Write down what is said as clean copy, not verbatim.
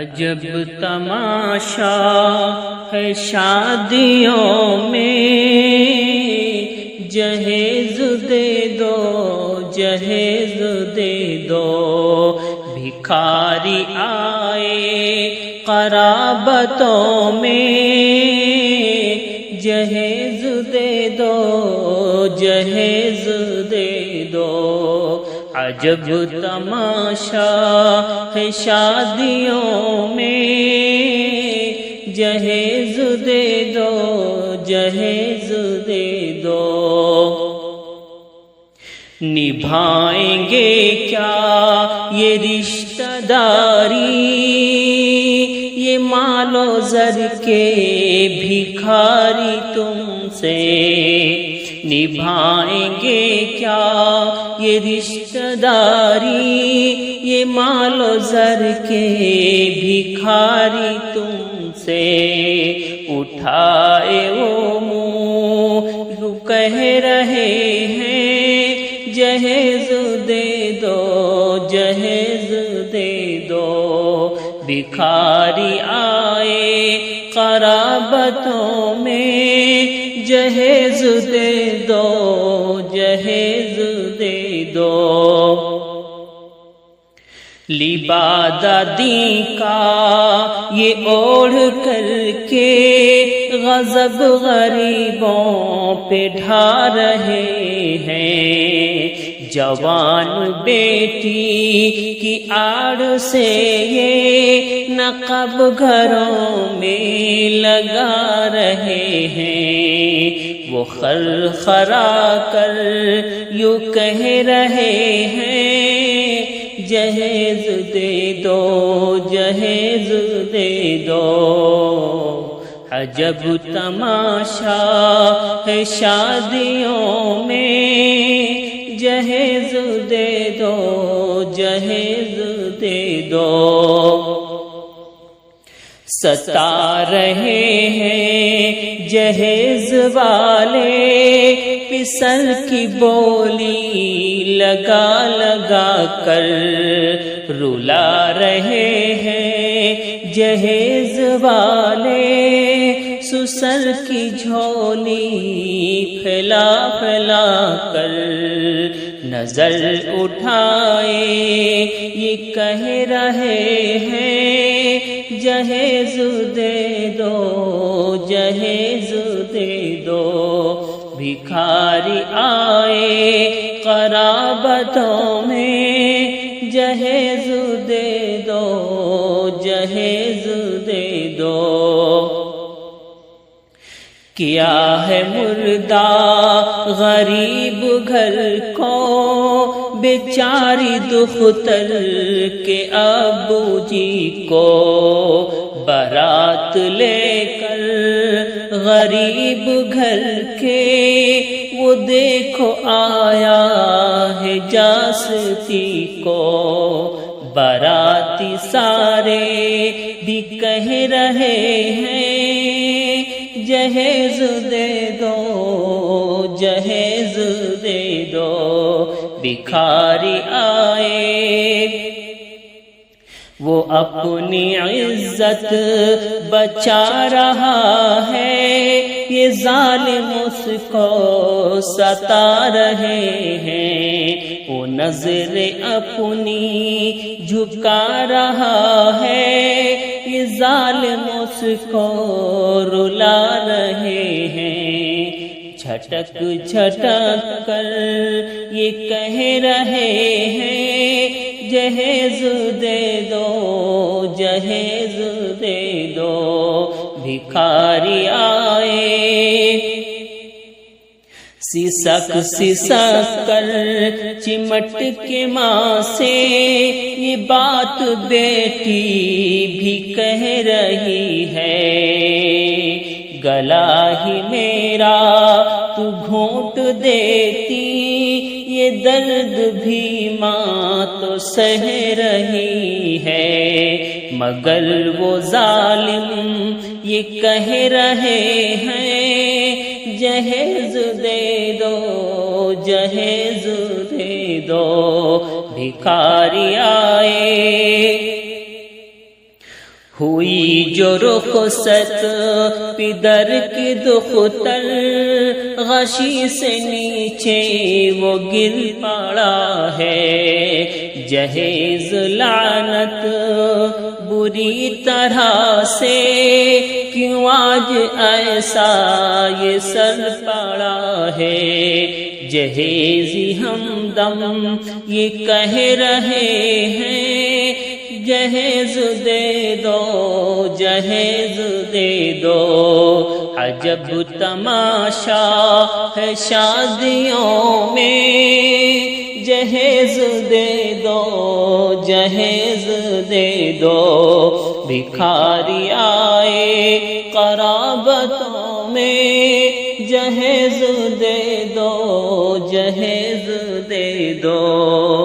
عجب تماشا ہے شادیوں میں، جہیز دے دو جہیز دے دو، بھکاری آئے قرابتوں میں، جہیز دے دو جہیز دے دو، عجب تماشا ہے شادیوں میں، جہیز دے دو جہیز دے دو، نبھائیں گے کیا یہ رشتہ داری، یہ مال و زر کے بھکاری تم سے، نبھائیں گے کیا یہ رشتہ داری، یہ مال و زر کے بھکاری تم سے، اٹھائے وہ منہ یوں کہہ رہے ہیں، جہیز دے دو جہیز دے دو، بھکاری آئے قرابتوں میں، جہیز دے دو جہیز دے دو، لبادی کا یہ اوڑھ کر کے غضب غریبوں پہ ڈھا رہے ہیں، جوان بیٹی کی آڑ سے یہ نقب گھروں میں لگا رہے ہیں، وہ خرخرا کر یوں کہہ رہے ہیں، جہیز دے دو جہیز دے دو، عجب تماشا ہے شادیوں میں، جہیز دے دو جہیز دے دو، ستا رہے ہیں جہیز والے پسر کی بولی لگا لگا کر، رلا رہے ہیں جہیز والے سسر کی جھولی پھیلا پھیلا کر، نظر اٹھائے یہ کہہ رہے ہیں، جہیز دے دو جہیز دے دو، بھکاری آئے قرابتوں میں، جہیز دے دو جہیز دے دو، کیا ہے مردہ غریب گھر کو بیچاری دختر کے ابو جی کو، بارات لے کر غریب گھر کے وہ دیکھو آیا ہے جاستی کو، باراتی سارے بھی کہہ رہے ہیں، جہیز دے دو جہیز دے دو، بھکاری آئے وہ اپنی عزت بچا رہا ہے، یہ ظالم اس کو ستا رہے ہیں، وہ نظر اپنی جھکا رہا ہے، یہ ظالم اس کو رلا رہے ہیں، جھٹک جھٹک کر یہ کہہ رہے ہیں، جہیز دے دو جہیز دے دو، بھکاری آئے سسک سسک کر چمٹ کے ماں سے، یہ بات بیٹی بھی کہہ رہی ہے، گلا ہی میرا تو گھونٹ دیتی، یہ درد بھی ماں تو سہ رہی ہے، مگر وہ ظالم یہ کہہ رہے ہیں، جہیز دے دو جہیز دے دو، بھکاری آئے ہوئی جو رخصت پدر کی دختر، غشی سے نیچے وہ گر پڑا ہے، جہیز لعنت بری طرح سے کیوں آج ایسا یہ سر پڑا ہے، جہیزی ہمدم یہ کہہ رہے ہیں جہیز دے دو، جہیز دے دو، عجب تماشا ہے شادیوں میں، جہیز دے دو، جہیز دے دو، بھکاری آئے قرابتوں میں، جہیز دے دو، جہیز دے دو۔